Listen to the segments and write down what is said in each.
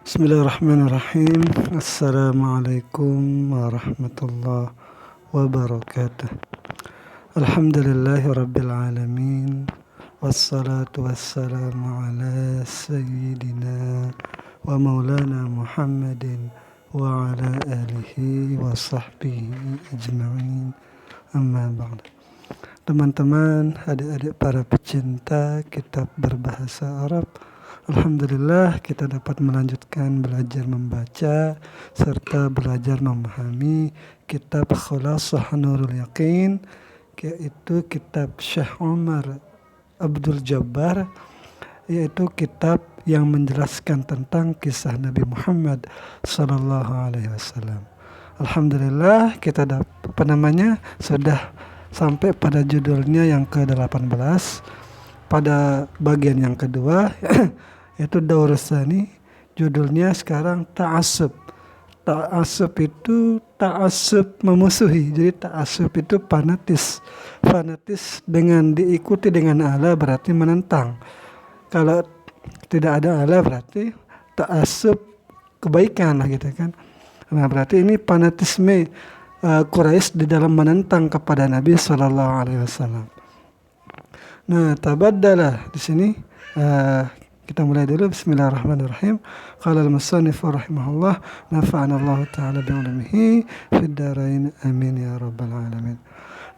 Bismillahirrahmanirrahim. Assalamualaikum warahmatullahi wabarakatuh. Alhamdulillahi rabbil alamin. Wassalatu wassalamu ala sayyidina wa maulana Muhammadin wa ala alihi wa sahbihi ajma'in. Amma ba'd. Teman-teman, adik-adik para pecinta kitab berbahasa Arab, alhamdulillah kita dapat melanjutkan belajar membaca serta belajar memahami kitab Khulasah Nurul Yaqin, yaitu kitab Syekh Umar Abdul Jabbar, yaitu kitab yang menjelaskan tentang kisah Nabi Muhammad sallallahu alaihi wasallam. Alhamdulillah kita sudah sampai pada judulnya yang ke-18, pada bagian yang kedua yaitu Daurus Tsani. Judulnya sekarang Ta'assub. Ta'assub itu ta'assub memusuhi. Jadi ta'assub itu fanatis. Fanatis dengan diikuti dengan Allah berarti menentang. Kalau tidak ada Allah berarti ta'assub kebaikan lah gitu kan. Nah berarti ini fanatisme Quraisy di dalam menentang kepada Nabi Sallallahu Alaihi Wasallam. Nah, tabaddala di sini kita mulai dulu. Bismillahirrahmanirrahim. Qala al-musannif rahimahullah, nafa'ana Allah taala bi 'ilmihi fid darain amin ya rabbal alamin.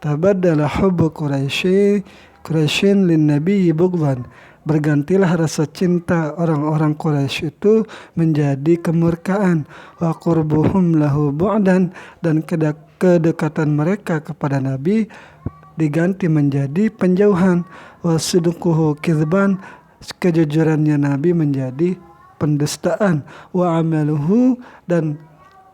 Tabaddala hubbu Quraisyin lin nabiy bughdan. Bergantilah rasa cinta orang-orang Quraisy itu menjadi kemurkaan, wa qurbuhum lahu bu'dan, dan kedekatan mereka kepada Nabi diganti menjadi penjauhan, wa sidquhu kizban, kejujurannya Nabi menjadi pendustaan, wa amaluhu, dan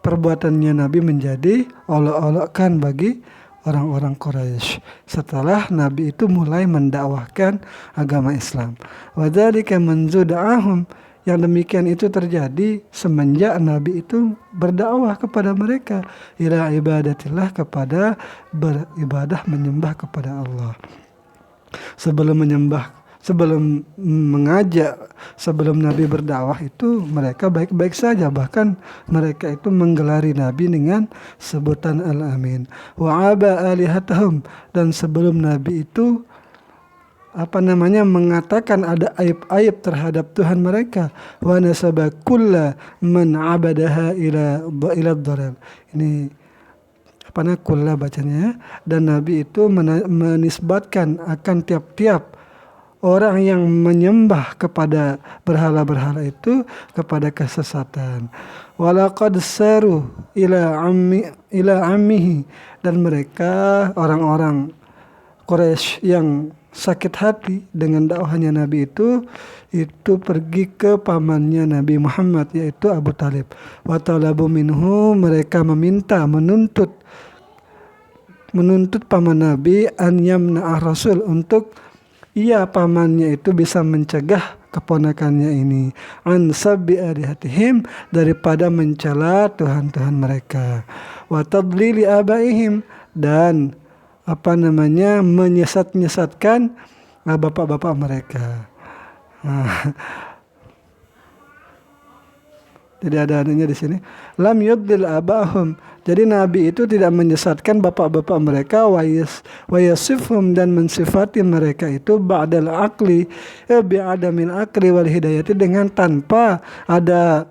perbuatannya Nabi menjadi olok-olokkan bagi orang-orang Quraisy setelah Nabi itu mulai mendakwahkan agama Islam. Wa dzalika manzuda'ahum, yang demikian itu terjadi semenjak Nabi itu berdakwah kepada mereka ila ibadatillah, kepada beribadah menyembah kepada Allah. Sebelum mengajak, sebelum Nabi berdakwah itu mereka baik-baik saja. Bahkan mereka itu menggelari Nabi dengan sebutan Al-Amin. Wa aba alihatahum, dan sebelum Nabi itu mengatakan ada aib-aib terhadap Tuhan mereka. Wa nasaba kulla man abadaha ila dhalal. Ini kulla bacanya. Dan Nabi itu menisbatkan akan tiap-tiap orang yang menyembah kepada berhala-berhala itu kepada kesesatan. Walaqad saru ila ammihi, dan mereka orang-orang Quraisy yang sakit hati dengan dakwahnya Nabi itu pergi ke pamannya Nabi Muhammad, yaitu Abu Talib. Wa talabu minhu, mereka menuntut paman Nabi an yamna'ah Rasul, untuk pamannya itu bisa mencegah keponakannya ini an sabbi alihatihim, daripada mencela Tuhan-Tuhan mereka, wa tadlili abaihim, dan menyesatkan bapak-bapak mereka. Jadi ada adanya di sini. Lam yudlil abahum. Jadi Nabi itu tidak menyesatkan bapak-bapak mereka, wa yasifhum, dan mensifati mereka itu ba'dal aqli bi'adamil aqli wal hidayati, dengan tanpa ada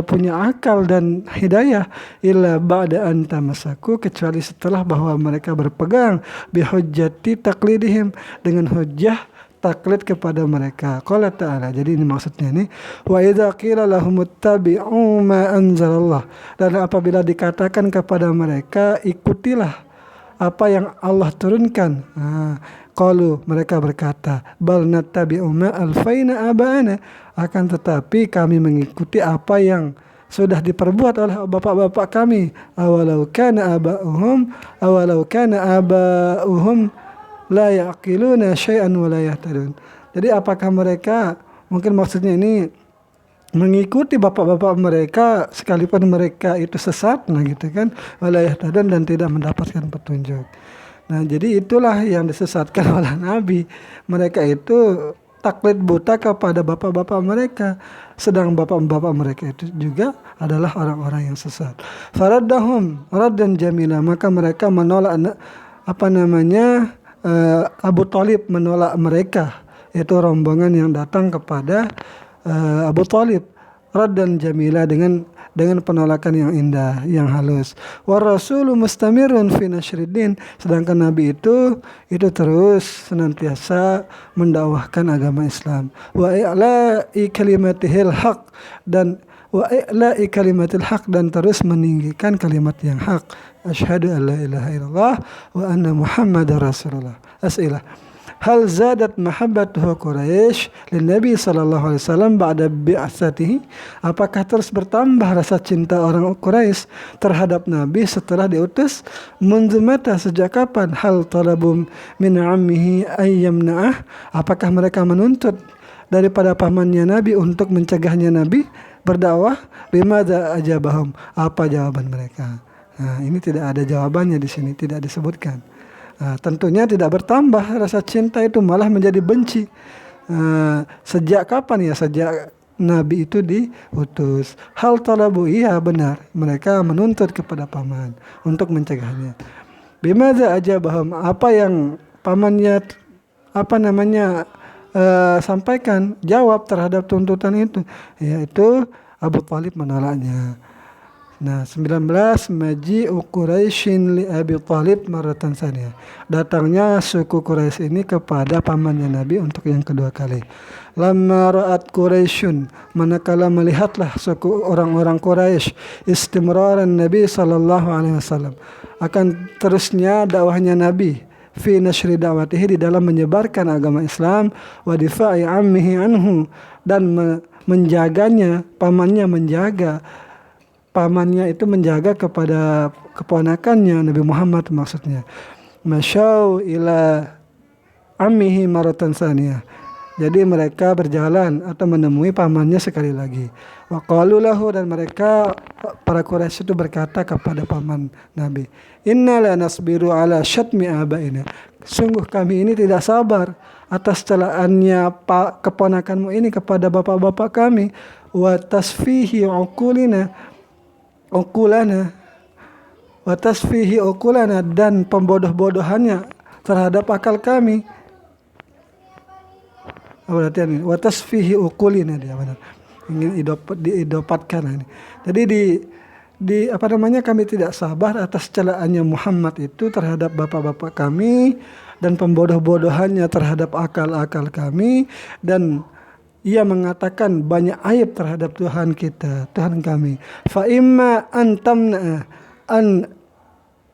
punya akal dan hidayah, illa ba'da an tamasaku, kecuali setelah bahwa mereka berpegang bihujjati taklidihim, dengan hujjah taklid kepada mereka. Qala ta'ala, jadi ini maksudnya ini, wa idza qila lahum ittabi'u ma anzalallah, dan apabila dikatakan kepada mereka ikutilah apa yang Allah turunkan, qalu, mereka berkata, bal nattabi'u ma alfaina abana, akan tetapi kami mengikuti apa yang sudah diperbuat oleh bapak-bapak kami. Awalau kana aba'uhum la yaqiluna syai'an wa la yahtadun. Jadi apakah mereka, mungkin maksudnya ini mengikuti bapak-bapak mereka sekalipun mereka itu sesat, gitu kan, wa la yahtadun, dan tidak mendapatkan petunjuk. Nah, jadi itulah yang disesatkan oleh Nabi. Mereka itu taklid buta kepada bapak-bapak mereka, sedang bapak-bapak mereka itu juga adalah orang-orang yang sesat. Faraddahum raddan jamila, maka mereka menolak Abu Thalib menolak mereka, yaitu rombongan yang datang kepada Abu Thalib, raddan jamila, dengan penolakan yang indah, yang halus. Wa rasulu mustamirun fi nasyriddin, sedangkan Nabi itu terus senantiasa mendakwahkan agama Islam. Wa i'la'i kalimatihil haq, dan terus meninggikan kalimat yang hak. Asyhadu an la ilaha illallah wa anna Muhammadar Rasulullah. As'ilah. Hal zadat mahabbatuhu Quraisy lin Nabi sallallahu alaihi wasallam ba'da bi'atsatihi? Apakah terus bertambah rasa cinta orang Quraisy terhadap Nabi setelah diutus? Mundu mata, sejak kapan? Hal talabum min ammihi ayyamna'ah? Apakah mereka menuntut daripada pamannya Nabi untuk mencegahnya Nabi berdakwah? Bimada ajabahum? Apa jawaban mereka? Nah, ini tidak ada jawabannya di sini, tidak disebutkan. Tentunya tidak bertambah rasa cinta itu, malah menjadi benci. Sejak kapan ya? Sejak Nabi itu diutus. Hal talabu, iya benar, mereka menuntut kepada paman untuk mencegahnya. Bimadza ajabahum? Apa yang pamannya sampaikan, jawab terhadap tuntutan itu, yaitu Abu Thalib menolaknya. Nah, 19, maji'u Quraisyin li Abi Thalib maratan tsaniyah. Datangnya suku Quraisy ini kepada pamannya Nabi untuk yang kedua kali. Lamma ra'at Quraisyun, manakala melihatlah suku orang-orang Quraisy istimraran Nabi sallallahu alaihi wasallam, akan terusnya dakwahnya Nabi fi nasyri da'watihi, di dalam menyebarkan agama Islam, wa difa'i ammihi anhu, dan menjaganya, pamannya itu menjaga kepada keponakannya Nabi Muhammad, maksudnya. Masyau ila ammihi maratan tsaniyah. Jadi mereka berjalan atau menemui pamannya sekali lagi. Wa qalu lahu, dan mereka para Quraisy itu berkata kepada paman Nabi, inna la nasbiru ala syatmi abaina. Sungguh kami ini tidak sabar atas celaannya keponakanmu ini kepada bapak-bapak kami. Wa tasfihi uqulana, dan pembodoh-bodohannya terhadap akal kami. Berarti ini wa tasfihi uqulina, dia benar, ingin diidopatkan ini. Jadi kami tidak sabar atas celaannya Muhammad itu terhadap bapak-bapak kami, dan pembodoh-bodohannya terhadap akal-akal kami, dan ia mengatakan banyak aib terhadap Tuhan kami. Fa imma antamna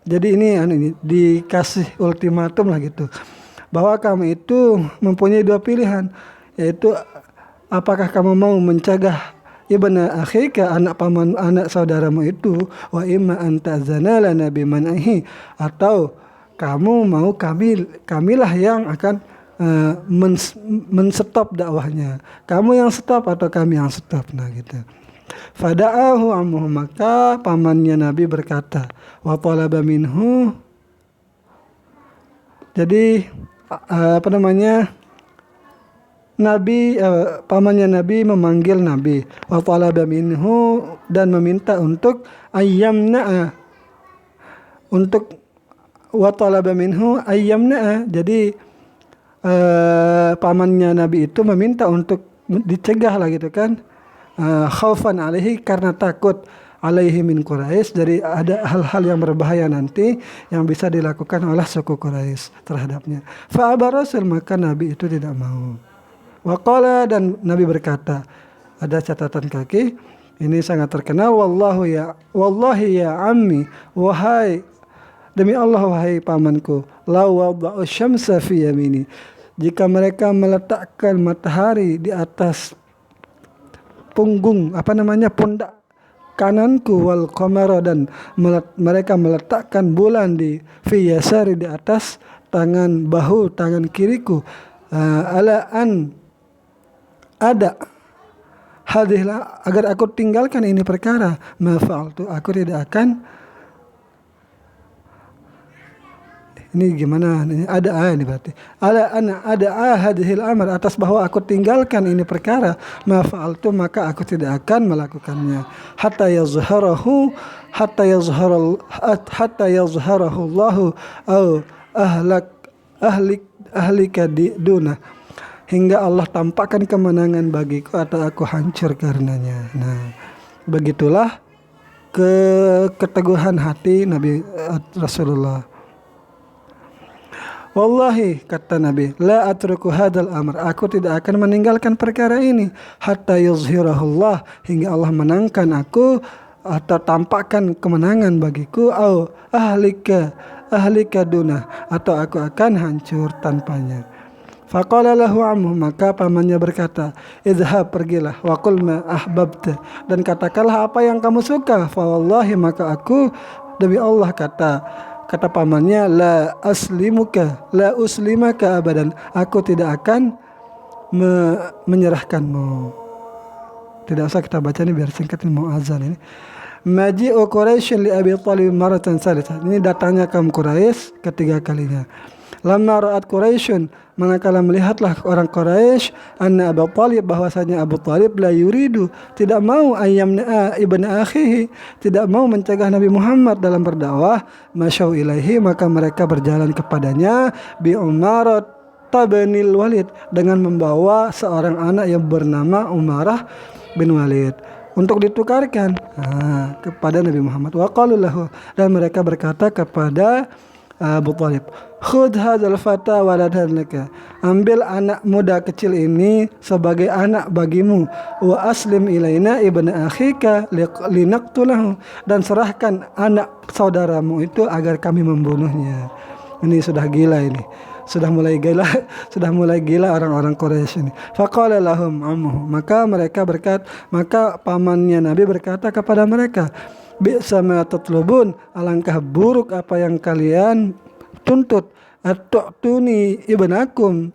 jadi ini dikasih ultimatum lah gitu, bahwa kami itu mempunyai dua pilihan, yaitu apakah kamu mau mencegah ibna akhika, anak saudaramu itu, wa imma antazana lana bimanaihi, atau kamu mau kamilah yang akan menstop dakwahnya. Kamu yang stop atau kami yang stop? Nah gitu. Fada'ahu ammuhu, maka pamannya Nabi berkata, wa talaba minhu. Jadi pamannya Nabi memanggil Nabi, wa talaba minhu, dan meminta untuk ayyamna'a, jadi pamannya Nabi itu meminta untuk dicegah lah gitu kan, khaufan alaihi, karena takut alaihi min Quraisy, dari ada hal-hal yang berbahaya nanti yang bisa dilakukan oleh suku Quraisy terhadapnya. Fa aba Rasul, maka Nabi itu tidak mau. Wa qala, dan Nabi berkata, ada catatan kaki ini sangat terkenal, wallahi ya ammi, demi Allah wahai pamanku, la wada'u syamsa fi yamini, jika mereka meletakkan matahari di atas pundak kananku, wal qamara, dan mereka meletakkan bulan di fi yasari, di atas tangan kiriku, ala an ada hadihlah, agar aku tinggalkan ini perkara, ma fa'altu, aku tidak akan. Ini gimana? Ini ada ini berarti. Ada hadhil amr atas bahwa aku tinggalkan ini perkara, ma fa'altu maka aku tidak akan melakukannya. Hatta yazharahu Allahu au ahlika duna, hingga Allah tampakkan kemenangan bagiku atau aku hancur karenanya. Nah, begitulah keteguhan hati Nabi Rasulullah. Wallahi, kata Nabi, la atruku hadal amr, aku tidak akan meninggalkan perkara ini hatta yuzhirahullah, hingga Allah menangkan aku atau tampakkan kemenangan bagiku, au ahlika duna, atau aku akan hancur tanpanya. Faqala lahu ammu, maka pamannya berkata, idhab, pergilah, wa qul ma ahbabta, dan katakanlah apa yang kamu suka. Fa wallahi, maka aku demi Allah, kata pamannya, la uslimaka abadan, aku tidak akan menyerahkanmu. Tidak usah kita baca ini biar singkat, ini mau azan ini. Maji'u Quraisy li Abi Thalib maratan salitsah, ini datangnya kaum Quraisy ketiga kalinya. Lamma ra'at Quraisyun, manakala melihatlah orang Quraisy, anna Abu Thalib, bahwasanya Abu Thalib la yuridu, tidak mau ayyamna ibn akhihi, tidak mau mencegah Nabi Muhammad dalam berdakwah, masyau ilaihi, maka mereka berjalan kepadanya, bi Umarah binil Walid, dengan membawa seorang anak yang bernama Umarah bin Walid untuk ditukarkan kepada Nabi Muhammad. Wa qalu lahu, dan mereka berkata kepada Abu Thalib, khudh hadzal fata waladan laka, ambil anak muda kecil ini sebagai anak bagimu, wa aslim ilaina ibnu akhika linaqtulahu, dan serahkan anak saudaramu itu agar kami membunuhnya. Ini sudah gila ini. Sudah mulai gila orang-orang Quraisy ini. Faqala lahum ammuhu, maka pamannya Nabi berkata kepada mereka, bi'sa ma tatlubun, alangkah buruk apa yang kalian tuntut, atu'tuni ibnakum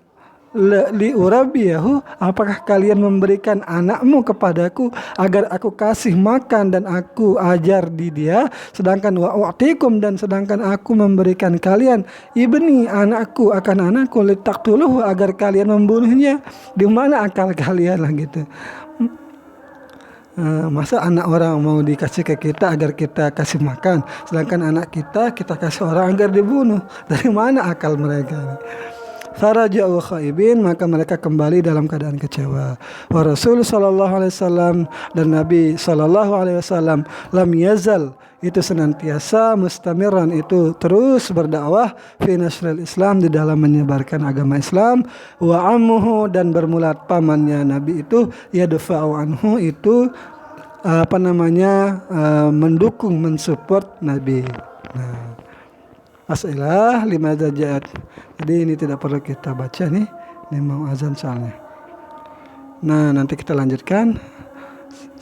li urabiyahu, apakah kalian memberikan anakmu kepadaku agar aku kasih makan dan aku ajar di dia, sedangkan wa'atikum, dan sedangkan aku memberikan kalian ibni, anakku, akan anakku, litaqtuluhu, agar kalian membunuhnya. Di mana akal kalian lah gitu. Masa anak orang mau dikasih ke kita agar kita kasih makan, sedangkan anak kita kasih orang agar dibunuh? Dari mana akal mereka? Faraja'u khaibin, maka mereka kembali dalam keadaan kecewa. Wa Rasul sallallahu alaihi wasallam, dan Nabi sallallahu alaihi wasallam, lam yazal, itu senantiasa, mustamiran, itu terus berdakwah, fi nasril Islam, di dalam menyebarkan agama Islam, wa ammuhu, dan bermulat pamannya Nabi itu, yadfa'u anhu, itu mendukung, mensupport Nabi. Nah, as'ilah limadza ja'at. Jadi ini tidak perlu kita baca nih, ini mau azan soalnya. Nah, nanti kita lanjutkan.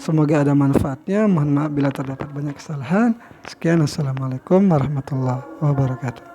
Semoga ada manfaatnya. Mohon maaf bila terdapat banyak kesalahan. Sekian, assalamualaikum warahmatullahi wabarakatuh.